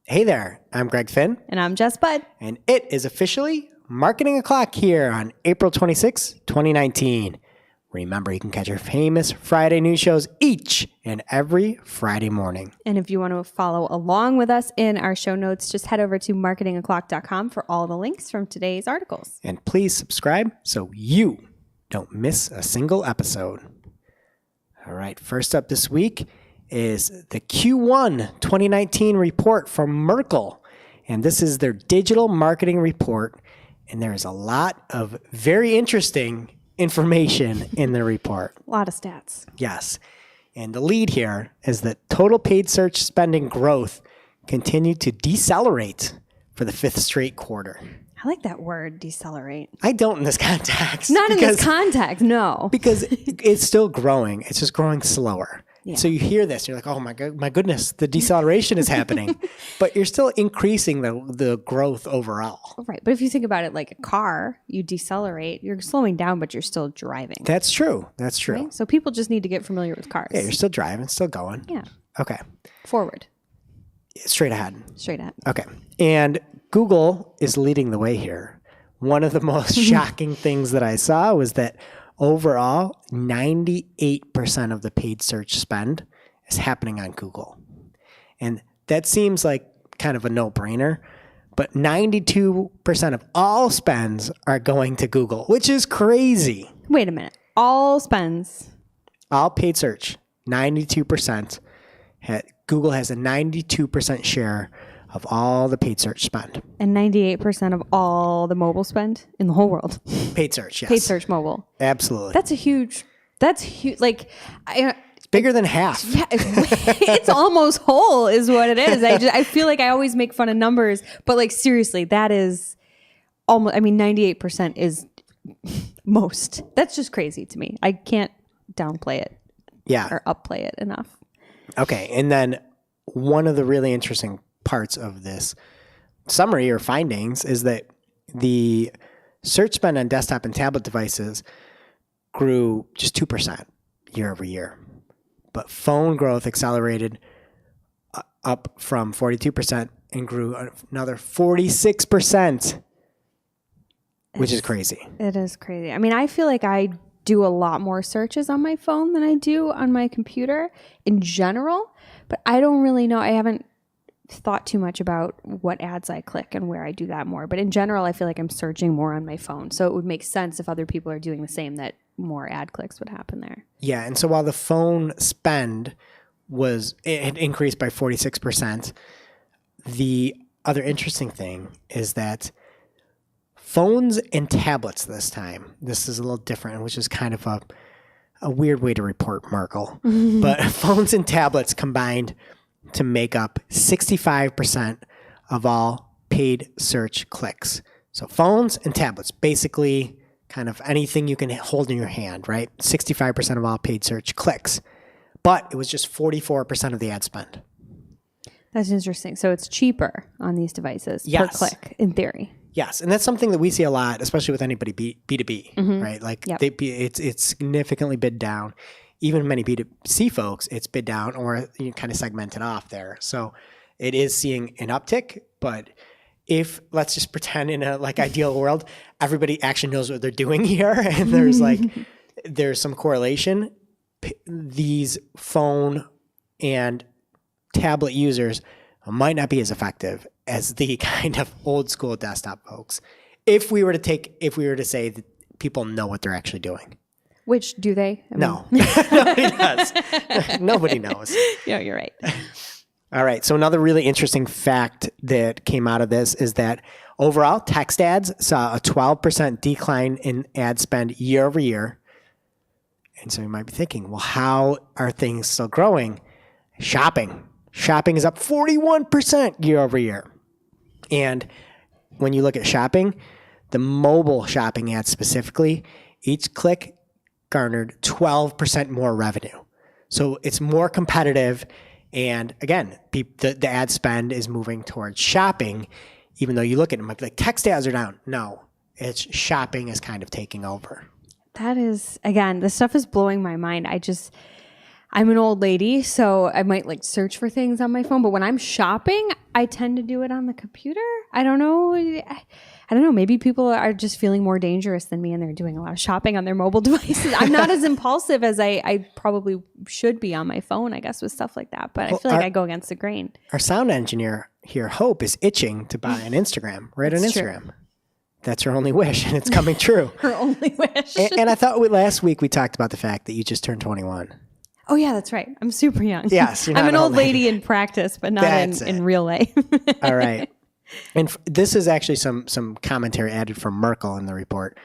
Hey there, I'm Greg Finn, And I'm Jess Budd. and it is officially Marketing O'Clock here on April 26, 2019. Remember, you can catch our famous Friday news shows each and every Friday morning. And if you want to follow along with us in our show notes, just head over to marketingoclock.com for all the links from today's articles. And please subscribe so you don't miss a single episode. All right, first up this week is the Q1 2019 report from Merkle. And this is their digital marketing report. And there is a lot of very interesting information in the report. A lot of stats. Yes. And the lead here is that total paid search spending growth continued to decelerate for the fifth straight quarter. I like that word, decelerate. I don't in this context. Not in this context, no. Because it's still growing. It's just growing slower. Yeah. So you hear this, you're like, oh my goodness, the deceleration is happening. But you're still increasing the growth overall. Right. But if you think about it like a car, you decelerate, you're slowing down, but you're still driving. That's true. That's true. Right? So people just need to get familiar with cars. Yeah, you're still driving, still going. Yeah. Okay. Forward. Straight ahead. Straight ahead. Okay. And Google is leading the way here. One of the most shocking things that I saw was that overall, 98% of the paid search spend is happening on Google. And that seems like kind of a no-brainer, but 92% of all spends are going to Google, which is crazy. Wait a minute. All spends. All paid search, 92%. Google has a 92% share of all the paid search spend. And 98% of all the mobile spend in the whole world. Paid search, yes. Paid search mobile. Absolutely. That's huge. Like, It's bigger than half. yeah, it's almost whole is what it is. I feel like I always make fun of numbers, but like seriously, that is almost, 98% is most. That's just crazy to me. I can't downplay it Yeah. or upplay it enough. Okay. And then one of the really interesting parts of this summary or findings is that the search spend on desktop and tablet devices grew just 2% year over year. But phone growth accelerated up from 42% and grew another 46%, which is crazy. It is crazy. I feel like I do a lot more searches on my phone than I do on my computer in general, but I don't really know. I haven't thought too much about what ads I click and where I do that more. But in general, I feel like I'm searching more on my phone. So it would make sense if other people are doing the same that more ad clicks would happen there. Yeah. And so while the phone spend it had increased by 46%, the other interesting thing is that phones and tablets this is a little different, which is kind of a weird way to report Merkle. But phones and tablets combined to make up 65% of all paid search clicks. So phones and tablets, basically kind of anything you can hold in your hand, right? 65% of all paid search clicks. But it was just 44% of the ad spend. That's interesting. So it's cheaper on these devices Yes. per click, in theory. Yes, and that's something that we see a lot, especially with anybody B2B, right? Like Yep. it's significantly bid down. Even many B2C folks, it's bid down or you kind of segment it off there. So it is seeing an uptick, but if let's just pretend in a ideal world, everybody actually knows what they're doing here and there's some correlation, these phone and tablet users might not be as effective as the kind of old school desktop folks. If we were to say that people know what they're actually doing. Which do they? No, nobody does. Nobody knows. Yeah, you're right. All right. So another really interesting fact that came out of this is that overall text ads saw a 12% decline in ad spend year over year. And so you might be thinking, well, how are things still growing? Shopping is up 41% year over year. And when you look at shopping, the mobile shopping ads specifically, each click garnered 12% more revenue. So it's more competitive. And again, the ad spend is moving towards shopping, even though you look at it, it might be like text ads are down. No, it's shopping is kind of taking over. That is, again, this stuff is blowing my mind. I'm an old lady, so I might like search for things on my phone. But when I'm shopping, I tend to do it on the computer. I don't know. I don't know. Maybe people are just feeling more dangerous than me and they're doing a lot of shopping on their mobile devices. I'm not as impulsive as I probably should be on my phone, I guess, with stuff like that. But I feel like I go against the grain. Our sound engineer here, Hope, is itching to buy an Instagram, right on Instagram. True. That's her only wish, and it's coming true. Her only wish. And I thought last week we talked about the fact that you just turned 21. Oh, yeah, that's right. I'm super young. Yes. I'm an old lady in practice, but not in real life. All right. And this is actually some commentary added from Merkle in the report.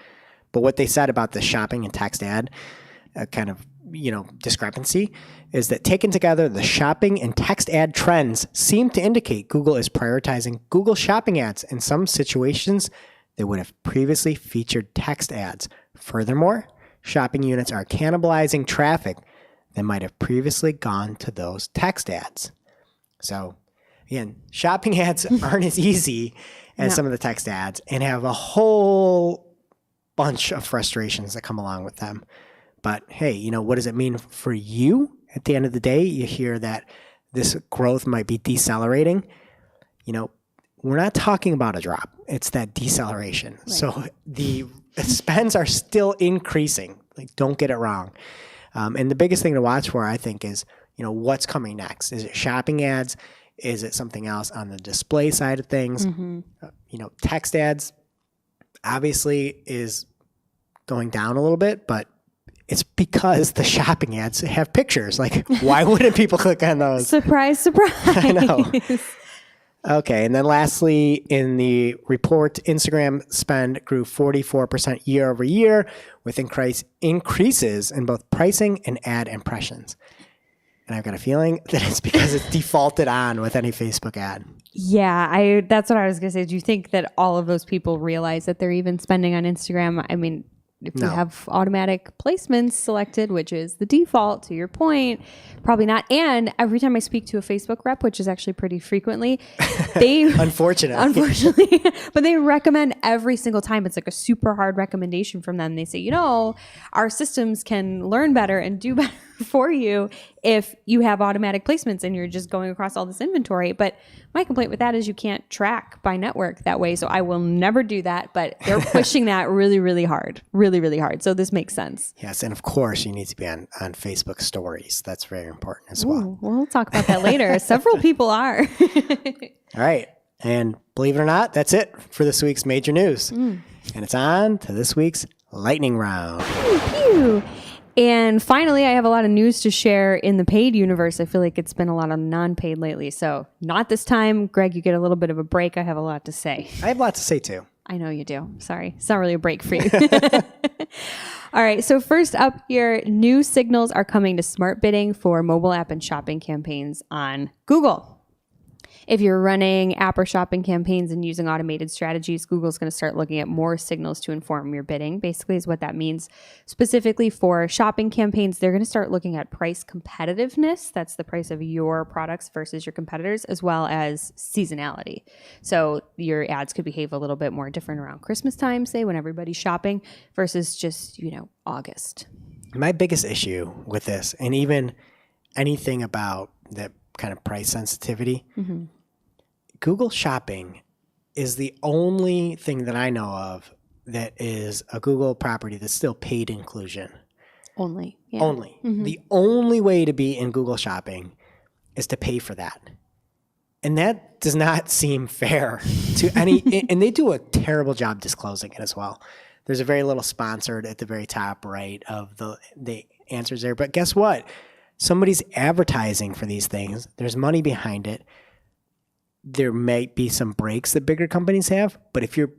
But what they said about the shopping and text ad kind of, discrepancy is that taken together, the shopping and text ad trends seem to indicate Google is prioritizing Google shopping ads in some situations that would have previously featured text ads. Furthermore, shopping units are cannibalizing traffic that might have previously gone to those text ads. So, again, shopping ads aren't as easy as some of the text ads and have a whole bunch of frustrations that come along with them. But hey, what does it mean for you? At the end of the day, you hear that this growth might be decelerating. We're not talking about a drop. It's that deceleration. Right. So the spends are still increasing. Like, don't get it wrong. And the biggest thing to watch for, I think, is, what's coming next? Is it shopping ads? Is it something else on the display side of things? Mm-hmm. Text ads obviously is going down a little bit, but it's because the shopping ads have pictures. Like, why wouldn't people click on those? Surprise, surprise. I know. Okay. And then lastly, in the report, Instagram spend grew 44% year over year with increases in both pricing and ad impressions. And I've got a feeling that it's because it's defaulted on with any Facebook ad. Yeah, that's what I was going to say. Do you think that all of those people realize that they're even spending on Instagram? I mean, if you have automatic placements selected, which is the default, to your point, probably not. And every time I speak to a Facebook rep, which is actually pretty frequently, they unfortunately, but they recommend every single time. It's like a super hard recommendation from them. They say, our systems can learn better and do better for you if you have automatic placements and you're just going across all this inventory. But my complaint with that is you can't track by network that way. So I will never do that, but they're pushing that really, really hard, really, really hard. So this makes sense. Yes. And of course you need to be on Facebook stories. That's very important as well. Ooh, we'll talk about that later. Several people are. All right. And believe it or not, that's it for this week's major news. And it's on to this week's lightning round. Pew. And finally, I have a lot of news to share in the paid universe. I feel like it's been a lot of non-paid lately. So not this time. Greg, you get a little bit of a break. I have a lot to say. I have a lot to say too. I know you do. Sorry. It's not really a break for you. All right. So first up here, new signals are coming to smart bidding for mobile app and shopping campaigns on Google. If you're running app or shopping campaigns and using automated strategies, Google's going to start looking at more signals to inform your bidding, basically is what that means. Specifically for shopping campaigns, they're going to start looking at price competitiveness. That's the price of your products versus your competitors, as well as seasonality. So your ads could behave a little bit more different around Christmas time, say, when everybody's shopping, versus just, August. My biggest issue with this, and even anything about that kind of price sensitivity, Google Shopping is the only thing that I know of that is a Google property that's still paid inclusion. Only. Yeah. Only. The only way to be in Google Shopping is to pay for that. And that does not seem fair to any, and they do a terrible job disclosing it as well. There's a very little sponsored at the very top right of the answers there. But guess what? Somebody's advertising for these things. There's money behind it. There might be some breaks that bigger companies have, but if you're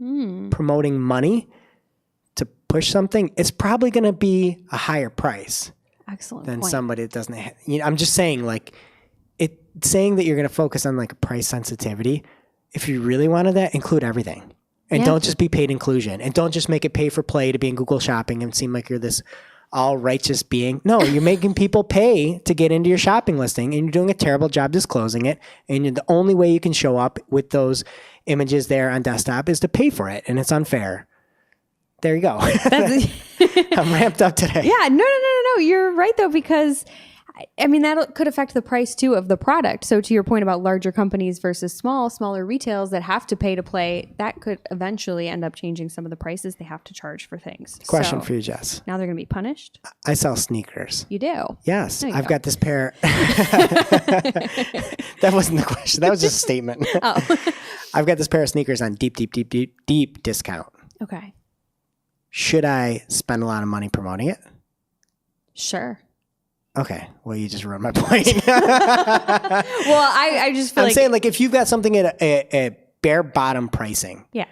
promoting money to push something, it's probably going to be a higher price. Excellent than point. Somebody that doesn't have, I'm just saying, like, saying that you're going to focus on like a price sensitivity. If you really wanted that, include everything. And don't just be paid inclusion. And don't just make it pay for play to be in Google Shopping and seem like you're this all righteous being. No, you're making people pay to get into your shopping listing, and you're doing a terrible job disclosing it. And the only way you can show up with those images there on desktop is to pay for it, and it's unfair. There you go. I'm ramped up today. Yeah, no. You're right though, because I mean, that could affect the price too of the product. So to your point about larger companies versus smaller retails that have to pay to play, that could eventually end up changing some of the prices they have to charge for things. Question So for you, Jess. now they're going to be punished. I sell sneakers. You do. Yes, There you I've go. got this pair. That wasn't the question. That was just a statement. Oh, I've got this pair of sneakers on deep discount. okay. Should I spend a lot of money promoting it? Sure. Okay. Well, you just ruined my point. Well, I just feel I'm like, saying, like, if you've got something at a bare bottom pricing yeah.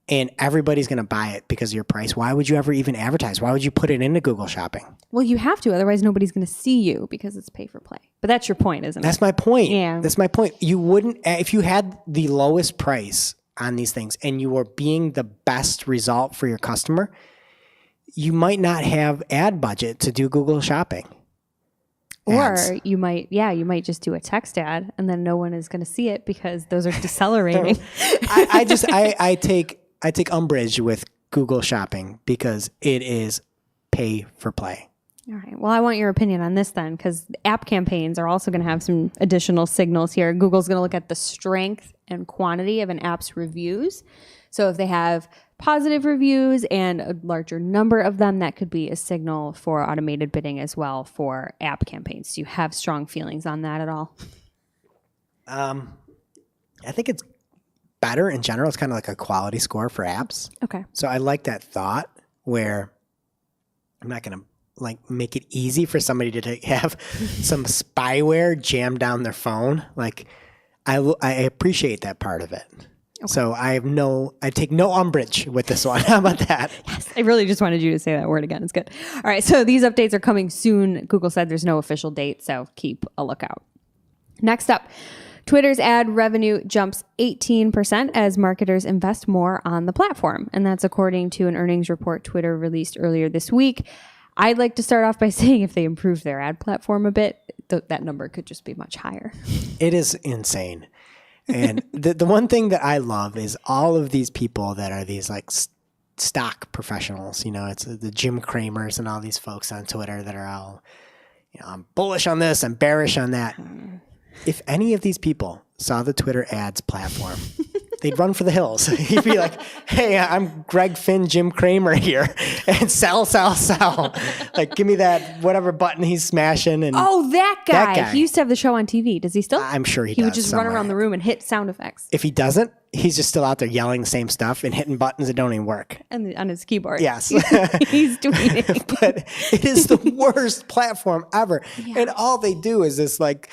and everybody's going to buy it because of your price, why would you ever even advertise? Why would you put it into Google Shopping? Well, you have to, otherwise nobody's going to see you because it's pay for play. But that's your point, isn't it? That's my point. Yeah. That's my point. You wouldn't, if you had the lowest price on these things and you were being the best result for your customer, you might not have ad budget to do Google Shopping. ads. Or you might just do a text ad and then no one is going to see it because those are decelerating. I take umbrage with Google Shopping because it is pay for play. All right. Well, I want your opinion on this then, because app campaigns are also going to have some additional signals here. Google's going to look at the strength and quantity of an app's reviews. So if they have positive reviews and a larger number of them, that could be a signal for automated bidding as well for app campaigns. Do you have strong feelings on that at all? I think it's better in general. It's kind of like a quality score for apps. Okay. So I like that thought where I'm not going to like make it easy for somebody to have some spyware jammed down their phone. Like I appreciate that part of it. Okay. So I take no umbrage with this one. How about that? Yes, I really just wanted you to say that word again. It's good. All right. So these updates are coming soon. Google said there's no official date, so keep a lookout. Next up, Twitter's ad revenue jumps 18% as marketers invest more on the platform. And that's according to an earnings report Twitter released earlier this week. I'd like to start off by saying if they improve their ad platform a bit, that number could just be much higher. It is insane. And the one thing that I love is all of these people that are these like stock professionals. You know, it's the Jim Cramers and all these folks on Twitter that are all, you know, I'm bullish on this, I'm bearish on that. If any of these people saw the Twitter ads platform, they'd run for the hills. He'd be like, hey, I'm Greg Finn, Jim Cramer here, and sell. Like, give me that whatever button he's smashing. And oh, that guy. That guy. He used to have the show on TV. Does he still? I'm sure he He does would just somewhere. run around the room and hit sound effects If he doesn't, he's just still out there yelling the same stuff and hitting buttons that don't even work. and on his keyboard. Yes. He's tweeting. But it is the worst platform ever. Yeah. And all they do is this like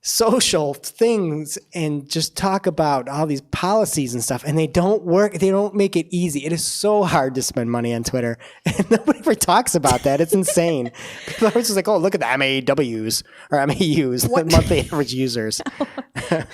social things and just talk about all these policies and stuff, and they don't work. They don't make it easy. It is so hard to spend money on Twitter, and nobody ever talks about that. It's insane. People are just like, oh, look at the MAWs or MAUs, the monthly average users. I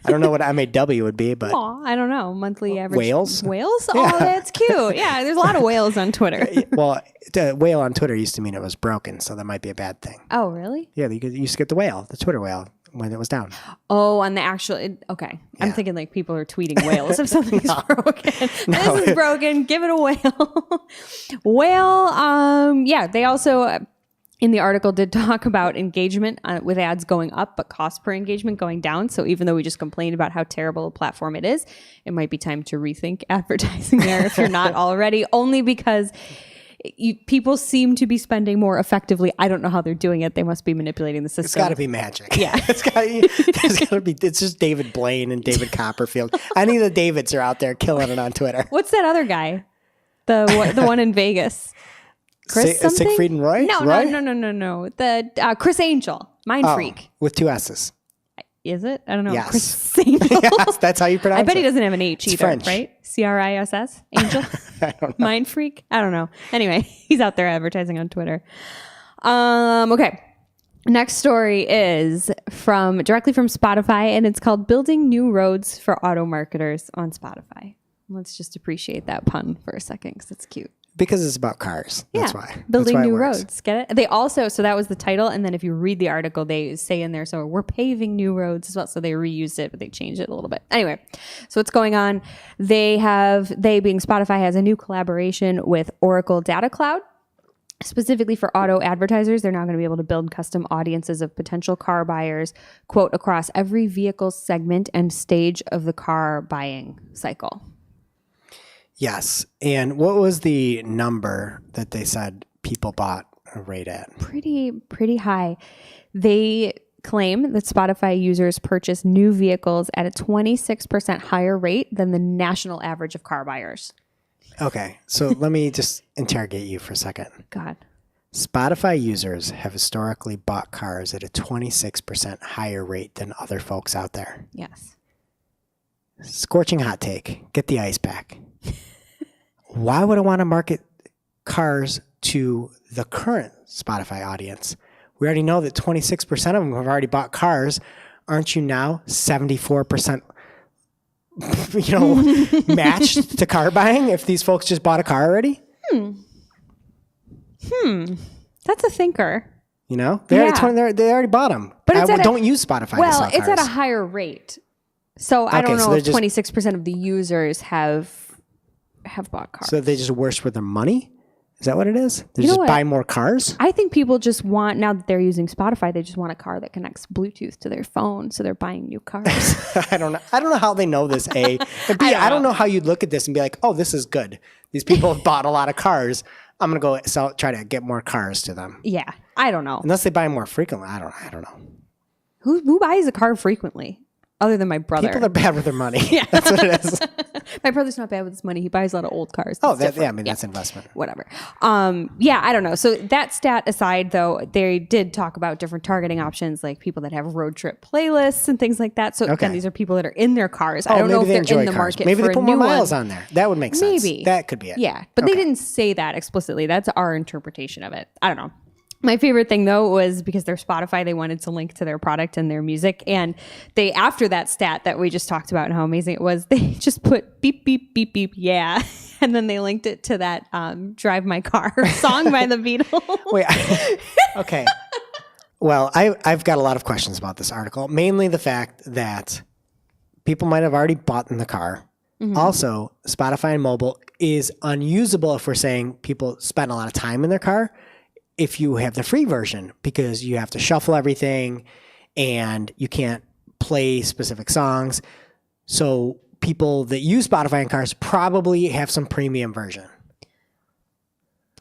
don't know what MAW would be, but Aw, I don't know. Monthly average. Whales? Whales? Oh, that's cute. Yeah, there's a lot of whales on Twitter. well, the whale on Twitter used to mean it was broken, so that might be a bad thing. Oh, really? Yeah, you used to get the whale, the Twitter whale, when it was down. Oh, on the actual. Okay. I'm Yeah. thinking like people are tweeting whales if something's broken. No. This is broken. Give it a whale. Whale. Yeah, they also. In the article did talk about engagement with ads going up, but cost per engagement going down. So even though we just complained about how terrible a platform it is, it might be time to rethink advertising there if you're not already, only because people seem to be spending more effectively. I don't know how they're doing it. They must be manipulating the system. It's got to be magic. Yeah. There's got to be, it's just David Blaine and David Copperfield. Any of the Davids are out there killing it on Twitter. What's that other guy? The one in Vegas. Chris something? Siegfried and Roy? No. The Chris Angel, Mind Oh, Freak. with two S's. Is it? I don't know. Yes. Chris Angel. Yes, that's how you pronounce I it. bet he doesn't have an H It's either, French. right? CRISS? Angel? I don't know. Mind Freak? I don't know. Anyway, he's out there advertising on Twitter. Okay. Next story is directly from Spotify, and it's called Building New Roads for Auto Marketers on Spotify. Let's just appreciate that pun for a second because it's cute. Because it's about cars. That's why. Building That's why it new works. roads. Get it? They also, so that was the title. And then if you read the article, they say in there, so we're paving new roads as well. So they reused it, but they changed it a little bit. Anyway, so what's going on? They being Spotify has a new collaboration with Oracle Data Cloud. Specifically for auto advertisers, they're now going to be able to build custom audiences of potential car buyers, quote, across every vehicle segment and stage of the car buying cycle. Yes. And what was the number that they said people bought a rate at? Pretty high. They claim that Spotify users purchase new vehicles at a 26% higher rate than the national average of car buyers. Okay. So let me just interrogate you for a second. God. Spotify users have historically bought cars at a 26% higher rate than other folks out there. Yes. Scorching hot take. Get the ice pack. Why would I want to market cars to the current Spotify audience? We already know that 26% of them have already bought cars. Aren't you now 74%, matched to car buying if these folks just bought a car already? That's a thinker. They Yeah. they already bought them. But it's at a- don't use Spotify to Well, sell it's at cars. a higher rate. So I don't Okay, so know they're if just- 26% of the users have bought cars. So they just worse with their money? Is that what it is? They You know just what? buy more cars? I think people just want, now that they're using Spotify, they just want a car that connects Bluetooth to their phone. So they're buying new cars. I don't know. I don't know how they know this, A. And B, I don't know how you'd look at this and be like, oh, this is good. These people have bought a lot of cars. I'm going to go try to get more cars to them. Yeah. I don't know. Unless they buy more frequently. I don't know. Who buys a car frequently? Other than my brother. People are bad with their money. Yeah. That's what it is. My brother's not bad with his money. He buys a lot of old cars. Oh, That's different. that's investment. Whatever. I don't know. So that stat aside, though, they did talk about different targeting options, like people that have road trip playlists and things like that. So again, these are people that are in their cars. I don't know if they're in the market Maybe for they put a more new miles one. on there. That would make sense. Maybe. That could be it. Yeah, but they didn't say that explicitly. That's our interpretation of it. I don't know. My favorite thing, though, was because they're Spotify, they wanted to link to their product and their music. And they, after that stat that we just talked about and how amazing it was, they just put beep, beep, beep, beep, yeah. And then they linked it to that Drive My Car song by the Beatles. Wait. Okay. Well, I've got a lot of questions about this article. Mainly the fact that people might have already bought in the car. Mm-hmm. Also, Spotify and mobile is unusable if we're saying people spend a lot of time in their car. If you have the free version, because you have to shuffle everything and you can't play specific songs. So people that use Spotify in cars probably have some premium version.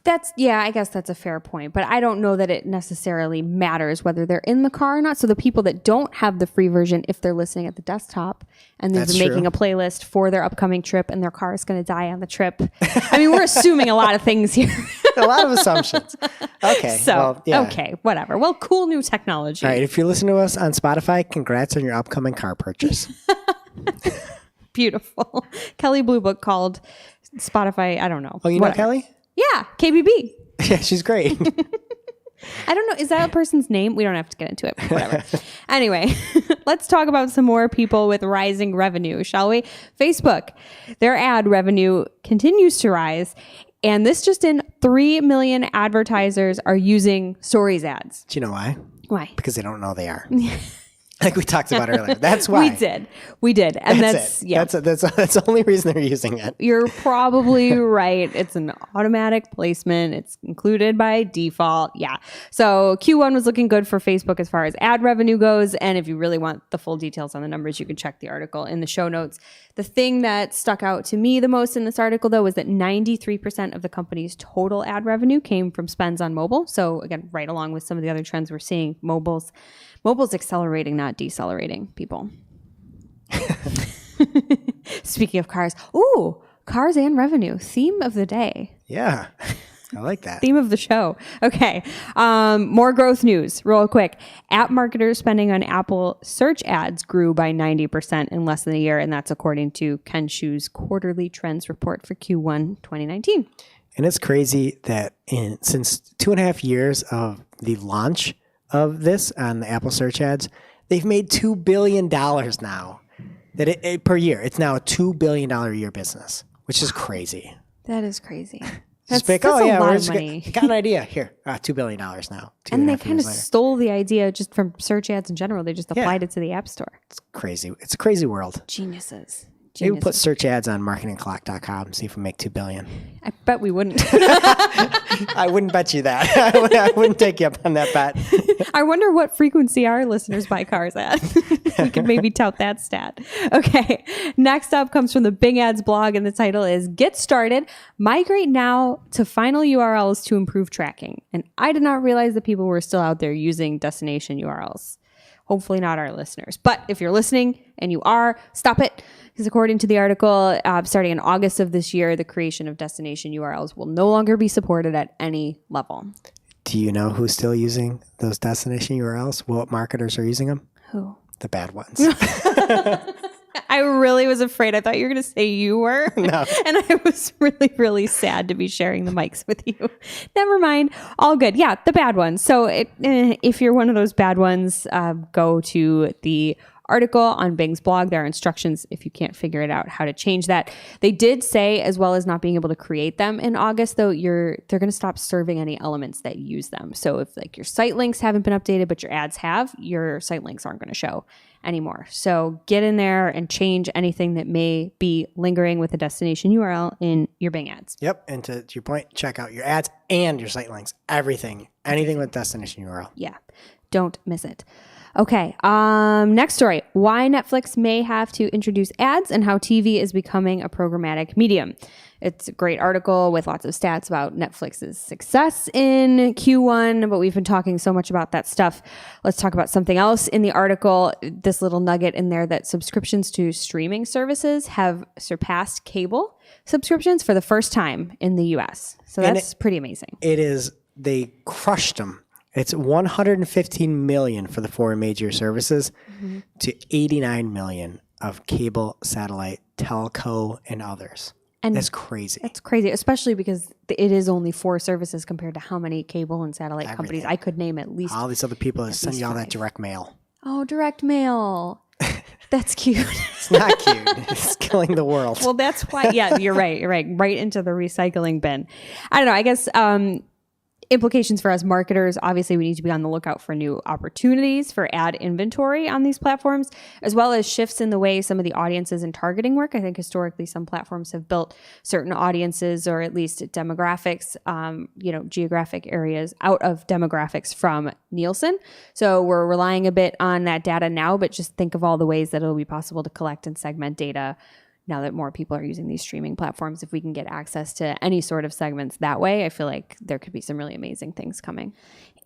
I guess that's a fair point, but I don't know that it necessarily matters whether they're in the car or not. So the people that don't have the free version, if they're listening at the desktop and they've been making a playlist for their upcoming trip and their car is going to die on the trip. I mean, we're assuming a lot of things here. A lot of assumptions. Okay. So, well, yeah. okay, whatever. Well, cool new technology. All right. If you're listening to us on Spotify, congrats on your upcoming car purchase. Beautiful. Kelly Blue Book called Spotify, I don't know. Oh, you know Kelly? Yeah, KBB. Yeah, she's great. I don't know. Is that a person's name? We don't have to get into it. But whatever. Anyway, let's talk about some more people with rising revenue, shall we? Facebook, their ad revenue continues to rise. And this just in, 3 million advertisers are using Stories ads. Do you know why? Why? Because they don't know they are. Like we talked about earlier. That's why. We did. And that's it. yeah. That's the only reason they're using it. You're probably right. It's an automatic placement. It's included by default. Yeah. So Q1 was looking good for Facebook as far as ad revenue goes. And if you really want the full details on the numbers, you can check the article in the show notes. The thing that stuck out to me the most in this article, though, was that 93% of the company's total ad revenue came from spends on mobile. So again, right along with some of the other trends we're seeing, mobile's accelerating, not decelerating, people. Speaking of cars, cars and revenue, theme of the day. Yeah, I like that. Theme of the show. Okay. More growth news real quick. App marketers spending on Apple search ads grew by 90% in less than a year. And that's according to Ken Shu's quarterly trends report for Q1 2019. And it's crazy that since 2.5 years of the launch of this on the Apple search ads, they've made $2 billion now per year. It's now a $2 billion a year business, which is crazy. That is crazy. That's a lot of money. Got an idea. Here, $2 billion now. And they kind of stole the idea just from search ads in general. They just applied it to the App Store. It's crazy. It's a crazy world. Geniuses. Maybe we'll put search ads on marketingclock.com and see if we make $2 billion. I bet we wouldn't. I wouldn't bet you that. I wouldn't take you up on that bet. I wonder what frequency our listeners buy cars at. We could maybe tout that stat. Okay. Next up comes from the Bing Ads blog, and the title is Get Started. Migrate now to final URLs to improve tracking. And I did not realize that people were still out there using destination URLs. Hopefully not our listeners. But if you're listening and you are, stop it. Because according to the article, starting in August of this year, the creation of destination URLs will no longer be supported at any level. Do you know who's still using those destination URLs? What marketers are using them? Who? The bad ones. I really was afraid. I thought you were going to say you were. No. And I was really, really sad to be sharing the mics with you. Never mind. All good. Yeah, the bad ones. So if you're one of those bad ones, go to the article on Bing's blog. There are instructions if you can't figure it out how to change that. They did say, as well as not being able to create them in August, though, they're going to stop serving any elements that use them. So if like your site links haven't been updated, but your ads have, your site links aren't going to show anymore. So get in there and change anything that may be lingering with a destination URL in your Bing ads. Yep. And to your point, check out your ads and your site links. Everything. Anything with destination URL. Yeah. Don't miss it. Okay. Next story. Why Netflix may have to introduce ads and how TV is becoming a programmatic medium. It's a great article with lots of stats about Netflix's success in Q1, but we've been talking so much about that stuff. Let's talk about something else in the article. This little nugget in there that subscriptions to streaming services have surpassed cable subscriptions for the first time in the US. So that's pretty amazing. It is. They crushed them. It's 115 million for the four major services to 89 million of cable, satellite, telco, and others. And that's crazy. That's crazy, especially because it is only 4 services compared to how many cable and satellite companies. I could name at least. All these other people that send you all that direct mail. Oh, direct mail. That's cute. It's not cute. It's killing the world. Well, that's why. Yeah, you're right. You're right. Right into the recycling bin. I don't know. I guess implications for us marketers, obviously we need to be on the lookout for new opportunities for ad inventory on these platforms, as well as shifts in the way some of the audiences and targeting work. I think historically some platforms have built certain audiences or at least demographics, geographic areas out of demographics from Nielsen. So we're relying a bit on that data now, but just think of all the ways that it'll be possible to collect and segment data now that more people are using these streaming platforms. If we can get access to any sort of segments that way, I feel like there could be some really amazing things coming.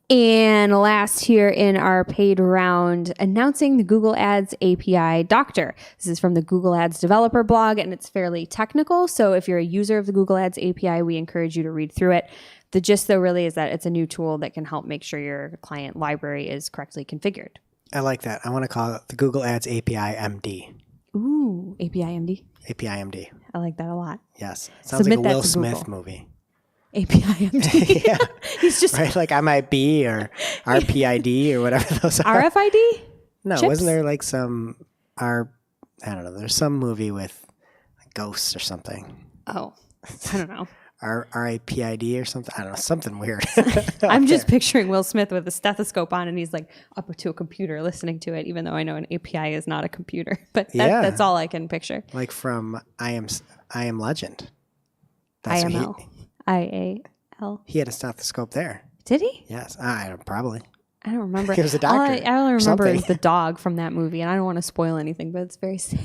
And last here in our paid round, announcing the Google Ads API Doctor. This is from the Google Ads developer blog, and it's fairly technical. So if you're a user of the Google Ads API, we encourage you to read through it. The gist, though, really is that it's a new tool that can help make sure your client library is correctly configured. I like that. I want to call it the Google Ads API MD. Ooh, API MD. API MD. I like that a lot. Yes. Sounds like a Will Smith movie. API MD. Yeah. He's just right, like MIB or RPID or whatever those are. RFID? No, Chips? wasn't there like some I don't know, there's some movie with ghosts or something. Oh, I don't know. RIPID or something. I don't know, something weird. I'm just picturing Will Smith with a stethoscope on and he's like up to a computer listening to it, even though I know an API is not a computer. But that's all I can picture. Like from I Am Legend. That's IML. IAL. He had a stethoscope there. Did he? Yes. Probably. I don't remember. He was a doctor. I only remember is the dog from that movie, and I don't want to spoil anything, but it's very sad.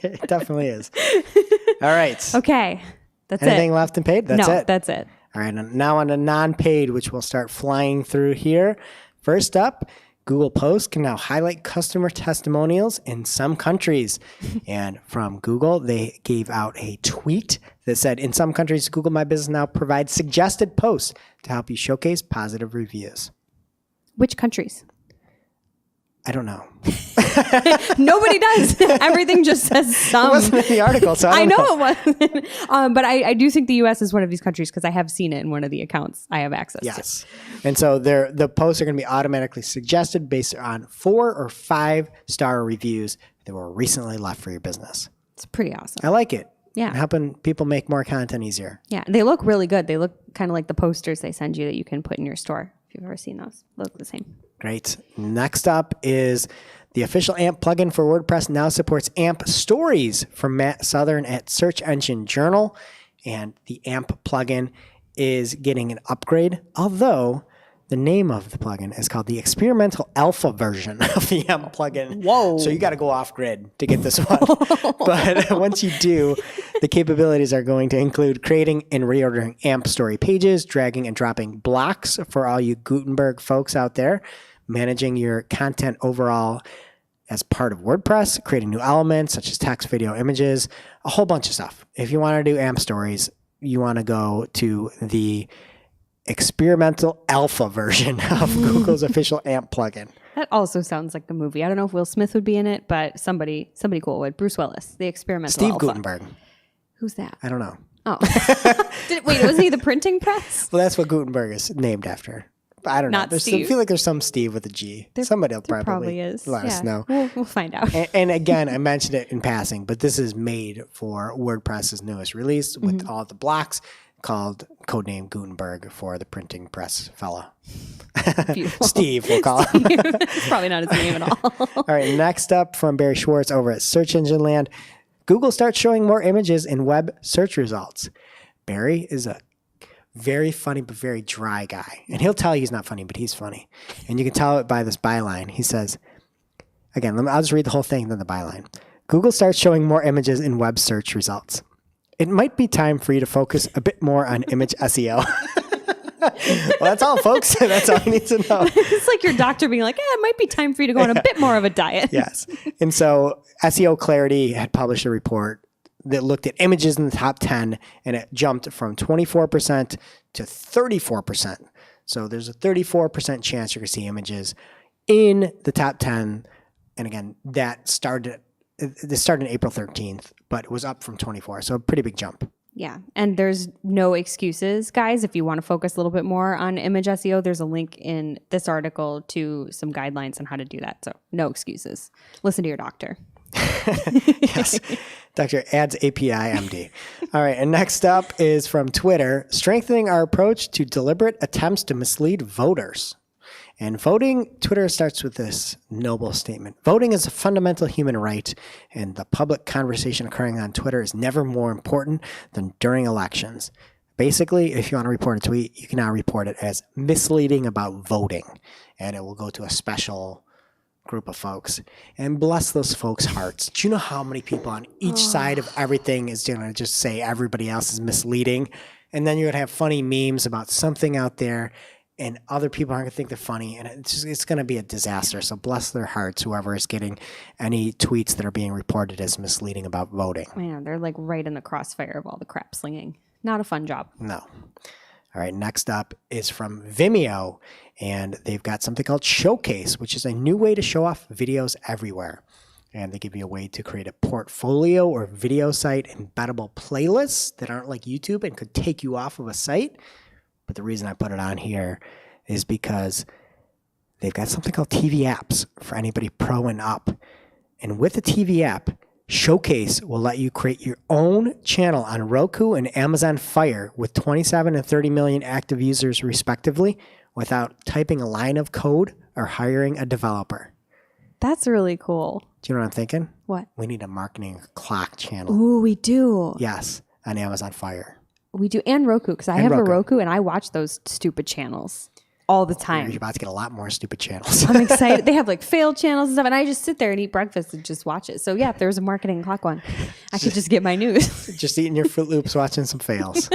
It definitely is. All right. Okay. That's Anything left in paid? That's it. That's it. All right. Now on to non-paid, which we'll start flying through here. First up, Google Posts can now highlight customer testimonials in some countries. And from Google, they gave out a tweet that said, in some countries, Google My Business now provides suggested posts to help you showcase positive reviews. Which countries? I don't know. Nobody does. Everything just says some. It wasn't in the article, so I don't know. It wasn't. But I do think the U.S. is one of these countries because I have seen it in one of the accounts I have access to. Yes. And so the posts are going to be automatically suggested based on 4 or 5-star reviews that were recently left for your business. It's pretty awesome. I like it. Yeah. Helping people make more content easier. Yeah. They look really good. They look kind of like the posters they send you that you can put in your store. If you've ever seen those, they look the same. Great. Next up is the official AMP plugin for WordPress now supports AMP Stories from Matt Southern at Search Engine Journal. And the AMP plugin is getting an upgrade, although the name of the plugin is called the experimental alpha version of the AMP plugin. Whoa. So you got to go off grid to get this one. But once you do, the capabilities are going to include creating and reordering AMP story pages, dragging and dropping blocks for all you Gutenberg folks out there, managing your content overall as part of WordPress, creating new elements such as text, video, images, a whole bunch of stuff. If you want to do AMP stories, you want to go to the experimental alpha version of Google's official AMP plugin. That also sounds like a movie. I don't know if Will Smith would be in it, but somebody cool would. Bruce Willis, the experimental Steve alpha. Gutenberg. Who's that? I don't know. Oh. Wait, wasn't he the printing press? Well, that's what Gutenberg is named after. But I don't know. Not I Steve. feel like there's some Steve with a G. Somebody will Probably is. let us know. We'll find out. And again, I mentioned it in passing, but this is made for WordPress's newest release with all the blocks called codename Gutenberg for the printing press fella. Beautiful. Steve, we'll call him. It's probably not his name at all. All right, next up from Barry Schwartz over at Search Engine Land, Google starts showing more images in web search results. Barry is a very funny but very dry guy. And he'll tell you he's not funny, but he's funny. And you can tell it by this byline. He says, again, I'll just read the whole thing, then the byline. Google starts showing more images in web search results. It might be time for you to focus a bit more on image SEO. Well, that's all, folks. That's all you need to know. It's like your doctor being like, it might be time for you to go on a bit more of a diet. Yes. And so SEO Clarity had published a report that looked at images in the top 10, and it jumped from 24% to 34%. So there's a 34% chance you're going to see images in the top 10. And again, this started April 13th, but it was up from 24. So a pretty big jump. Yeah. And there's no excuses, guys. If you want to focus a little bit more on image SEO, there's a link in this article to some guidelines on how to do that. So no excuses. Listen to your doctor. Yes. Dr. Ads API MD. All right. And next up is from Twitter, strengthening our approach to deliberate attempts to mislead voters. And voting, Twitter starts with this noble statement. Voting is a fundamental human right, and the public conversation occurring on Twitter is never more important than during elections. Basically, if you want to report a tweet, you can now report it as misleading about voting, and it will go to a special group of folks. And bless those folks' hearts. Do you know how many people on each side of everything is going to just say everybody else is misleading? And then you're going to have funny memes about something out there, and other people aren't going to think they're funny, and it's going to be a disaster. So bless their hearts, whoever is getting any tweets that are being reported as misleading about voting. Man, they're like right in the crossfire of all the crap slinging. Not a fun job. No. All right, next up is from Vimeo, and they've got something called Showcase, which is a new way to show off videos everywhere. And they give you a way to create a portfolio or video site embeddable playlists that aren't like YouTube and could take you off of a site. But the reason I put it on here is because they've got something called TV apps for anybody pro and up. And with the TV app, Showcase will let you create your own channel on Roku and Amazon Fire with 27 and 30 million active users respectively without typing a line of code or hiring a developer. That's really cool. Do you know what I'm thinking? What? We need a marketing clock channel. Ooh, we do. Yes, on Amazon Fire. We do. And Roku, because I have a Roku and I watch those stupid channels all the time. You're about to get a lot more stupid channels. I'm excited. They have like failed channels and stuff, and I just sit there and eat breakfast and just watch it. So yeah, if there's a marketing clock one, I could just get my news. Just eating your Fruit Loops, watching some fails.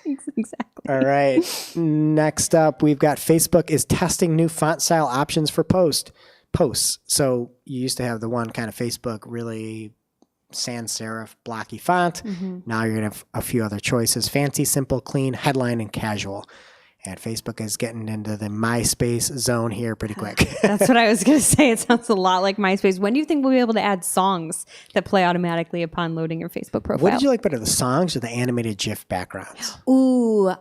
Exactly. All right. Next up, we've got Facebook is testing new font style options for posts. So you used to have the one kind of Facebook really sans serif blocky font. Now you're going to have a few other choices: fancy, simple, clean, headline, and casual. And Facebook is getting into the MySpace zone here pretty quick. That's what I was going to say. It sounds a lot like MySpace. When do you think we'll be able to add songs that play automatically upon loading your Facebook profile? What did you like better, the songs or the animated GIF backgrounds? Ooh,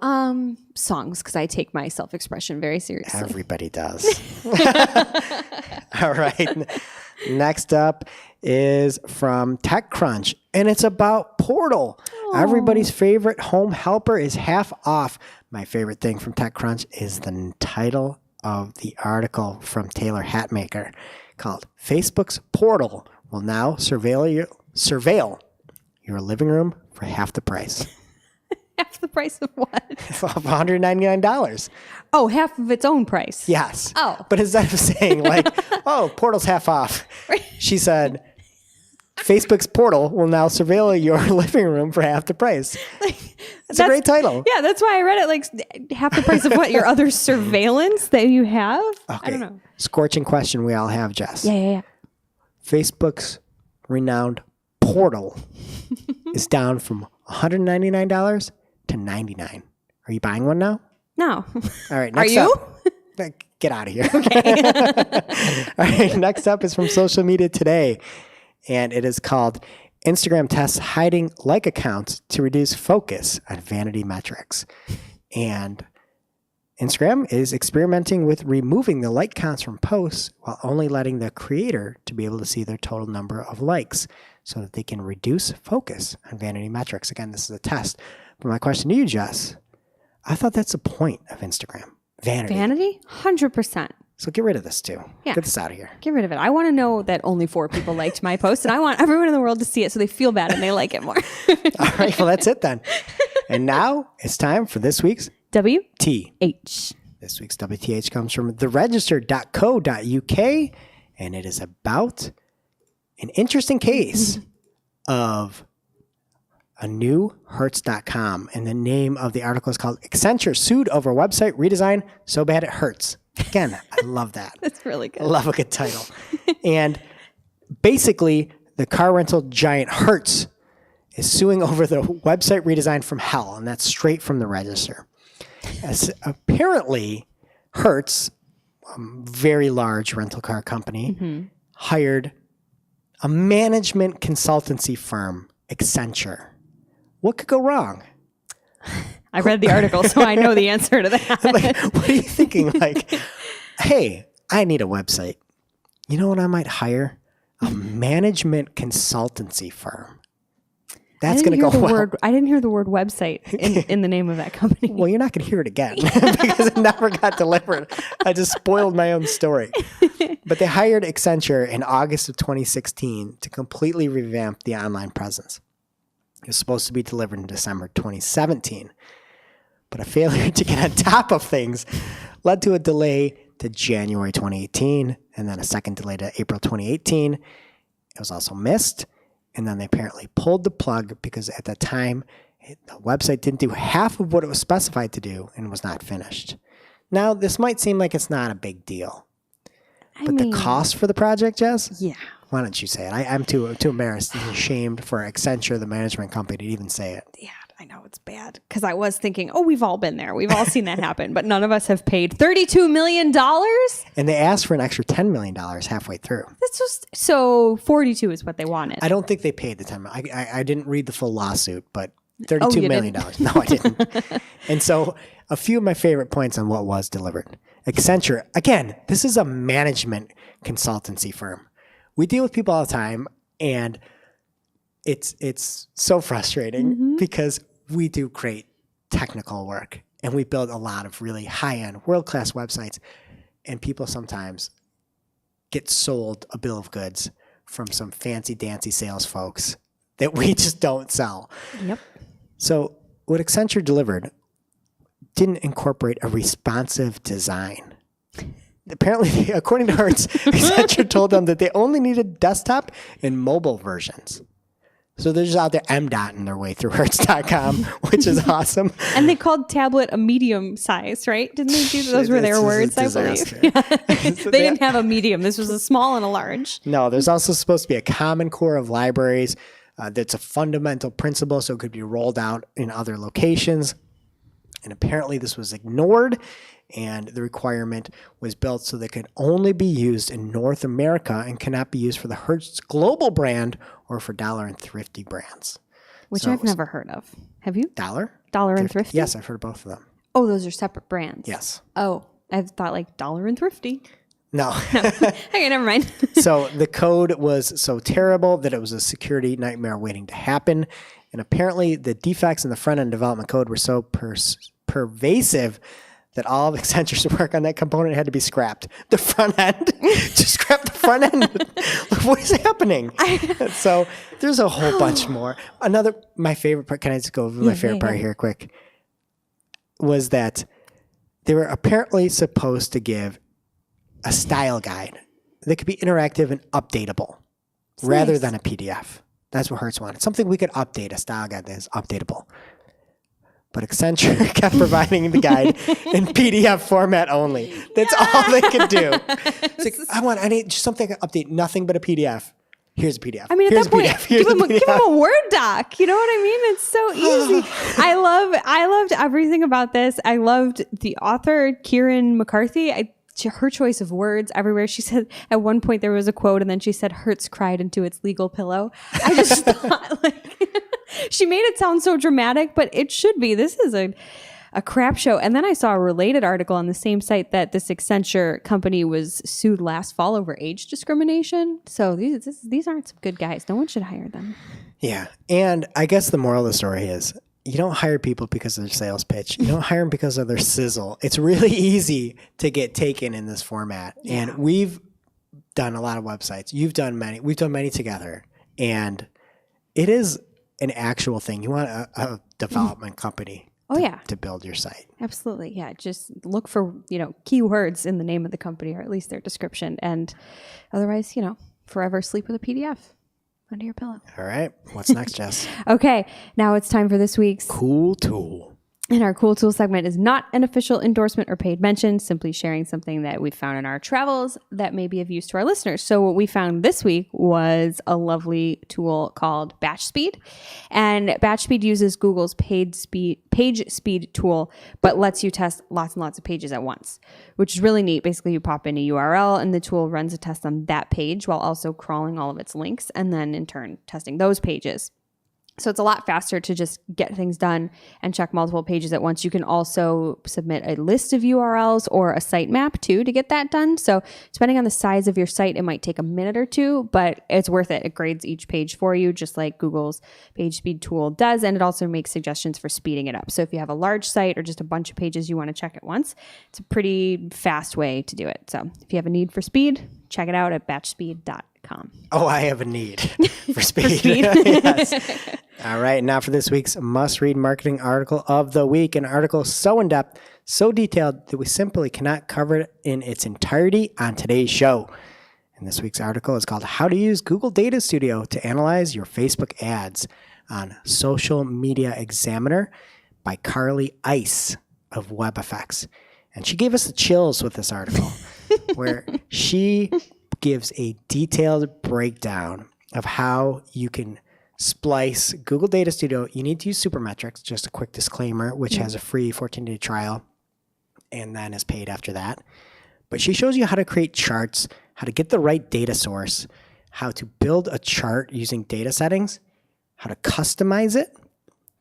songs, because I take my self-expression very seriously. Everybody does. All right. Next up is from TechCrunch, and it's about Portal. Aww. Everybody's favorite home helper is half off. My favorite thing from TechCrunch is the title of the article from Taylor Hatmaker called "Facebook's Portal Will Now Surveil Your Living Room for Half the Price." Half the price of what? Of $199. Oh, half of its own price. Yes. Oh. But instead of saying like, "Oh, Portal's half off," she said, "Facebook's Portal will now surveil your living room for half the price." It's a great title. Yeah, that's why I read it like half the price of what your other surveillance that you have. Okay. I don't know. Scorching question we all have, Jess. Yeah. Facebook's renowned Portal is down from $199 to $99. Are you buying one now? No. All right. Are Next you? up, get out of here. Okay. All right. Next up is from Social Media Today, and it is called "Instagram Tests Hiding Like Accounts to Reduce Focus on Vanity Metrics." And Instagram is experimenting with removing the like counts from posts while only letting the creator to be able to see their total number of likes so that they can reduce focus on vanity metrics. Again, this is a test. But my question to you, Jess, I thought that's the point of Instagram. Vanity. Vanity? 100%. So get rid of this too. Yeah. Get this out of here. Get rid of it. I want to know that only 4 people liked my post, and I want everyone in the world to see it so they feel bad and they like it more. All right, well, that's it then. And now it's time for this week's WH. This week's WTH comes from theregister.co.uk, and it is about an interesting case of a new Hertz.com. And the name of the article is called "Accenture Sued Over Website Redesign So Bad It Hurts." Again, I love that. That's really good. I love a good title. And basically, the car rental giant Hertz is suing over the website redesign from hell, and that's straight from the Register. As apparently, Hertz, a very large rental car company, hired a management consultancy firm, Accenture. What could go wrong? I read the article, so I know the answer to that. Like, what are you thinking? Like, hey, I need a website. You know what I might hire? A management consultancy firm. That's going to go well. I didn't hear the word website in the name of that company. Well, you're not going to hear it again because it never got delivered. I just spoiled my own story. But they hired Accenture in August of 2016 to completely revamp the online presence. It was supposed to be delivered in December 2017. But a failure to get on top of things led to a delay to January 2018, and then a second delay to April 2018. It was also missed. And then they apparently pulled the plug because at the time, the website didn't do half of what it was specified to do and was not finished. Now, this might seem like it's not a big deal. But the cost for the project, Jess? Yeah. Why don't you say it? I'm too embarrassed and ashamed for Accenture, the management company, to even say it. Yeah, I know it's bad. Because I was thinking, we've all been there. We've all seen that happen. But none of us have paid $32 million? And they asked for an extra $10 million halfway through. That's just, so 42 is what they wanted. I don't think they paid the $10 million. I didn't read the full lawsuit, but $32 million. No, I didn't. And so a few of my favorite points on what was delivered. Accenture, again, this is a management consultancy firm. We deal with people all the time, and it's so frustrating because we do great technical work, and we build a lot of really high-end, world-class websites, and people sometimes get sold a bill of goods from some fancy-dancy sales folks that we just don't sell. Yep. So what Accenture delivered didn't incorporate a responsive design. Apparently, according to Hertz, Accenture told them that they only needed desktop and mobile versions. So they're just out there M-dotting their way through Hertz.com, which is awesome. And they called tablet a medium size, right? Didn't they do those? Were their words, I believe. Yeah. So they didn't have a medium. This was a small and a large. No, there's also supposed to be a common core of libraries. That's a fundamental principle, so it could be rolled out in other locations. And apparently this was ignored, and the requirement was built so they could only be used in North America and cannot be used for the Hertz global brand or for Dollar and Thrifty brands. Which I've never heard of. Have you? Dollar? Dollar and Thrifty? Yes, I've heard of both of them. Oh, those are separate brands. Yes. Oh, I thought like Dollar and Thrifty. No. Okay, never mind. So the code was so terrible that it was a security nightmare waiting to happen. And apparently the defects in the front-end development code were so pervasive that all of Accenture's work on that component had to be scrapped. The front end, just scrap the front end. What is happening? So there's a whole bunch more. My favorite part, can I just go over my favorite part here quick? Was that they were apparently supposed to give a style guide that could be interactive and updatable rather than a PDF. That's what Hertz wanted. Something we could update, a style guide that is updatable. But Accenture kept providing the guide in PDF format only. That's all they could do. It's like, I need just something I can update, nothing but a PDF. Here's a PDF. I mean, at Here's that point, give them a Word doc. You know what I mean? It's so easy. I loved everything about this. I loved the author, Kieran McCarthy. Her choice of words everywhere. She said at one point there was a quote, and then she said, "Hertz cried into its legal pillow." I just thought, she made it sound so dramatic, but it should be. This is a crap show. And then I saw a related article on the same site that this Accenture company was sued last fall over age discrimination. So these aren't some good guys. No one should hire them. Yeah. And I guess the moral of the story is you don't hire people because of their sales pitch. You don't hire them because of their sizzle. It's really easy to get taken in this format. Yeah. And we've done a lot of websites. You've done many. We've done many together. And it is an actual thing. You want a development company to build your site. Absolutely. Yeah. Just look for, keywords in the name of the company, or at least their description. And otherwise, forever sleep with a PDF under your pillow. All right. What's next, Jess? Okay. Now it's time for this week's Cool Tool. And our Cool Tool segment is not an official endorsement or paid mention, simply sharing something that we found in our travels that may be of use to our listeners. So what we found this week was a lovely tool called Batch Speed. And Batch Speed uses Google's page speed tool, but lets you test lots and lots of pages at once, which is really neat. Basically, you pop in a URL and the tool runs a test on that page while also crawling all of its links and then in turn testing those pages. So it's a lot faster to just get things done and check multiple pages at once. You can also submit a list of URLs or a sitemap too to get that done. So depending on the size of your site, it might take a minute or two, but it's worth it. It grades each page for you, just like Google's page speed tool does. And it also makes suggestions for speeding it up. So if you have a large site or just a bunch of pages you want to check at once, it's a pretty fast way to do it. So if you have a need for speed, check it out at batchspeed.com. Oh, I have a need for speed. Yes. All right. Now for this week's must-read marketing article of the week. An article so in-depth, so detailed that we simply cannot cover it in its entirety on today's show. And this week's article is called How to Use Google Data Studio to Analyze Your Facebook Ads on Social Media Examiner by Carly Ice of WebEffects. And she gave us the chills with this article where she gives a detailed breakdown of how you can splice Google Data Studio. You need to use Supermetrics, just a quick disclaimer, which has a free 14-day trial and then is paid after that. But she shows you how to create charts, how to get the right data source, how to build a chart using data settings, how to customize it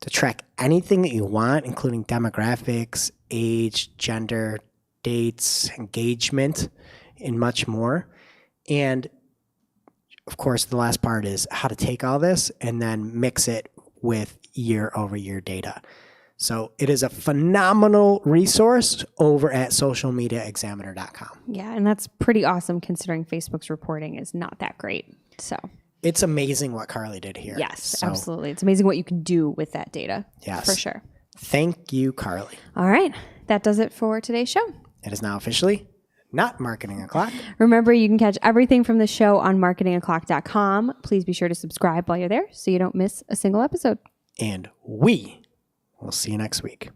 to track anything that you want, including demographics, age, gender, dates, engagement, and much more. And of course, the last part is how to take all this and then mix it with year-over-year data. So it is a phenomenal resource over at socialmediaexaminer.com. Yeah, and that's pretty awesome considering Facebook's reporting is not that great. So it's amazing what Carly did here. Yes, absolutely. It's amazing what you can do with that data. Yes. For sure. Thank you, Carly. All right. That does it for today's show. It is now officially not Marketing O'Clock. Remember, you can catch everything from the show on marketingoclock.com. Please be sure to subscribe while you're there so you don't miss a single episode. And we will see you next week.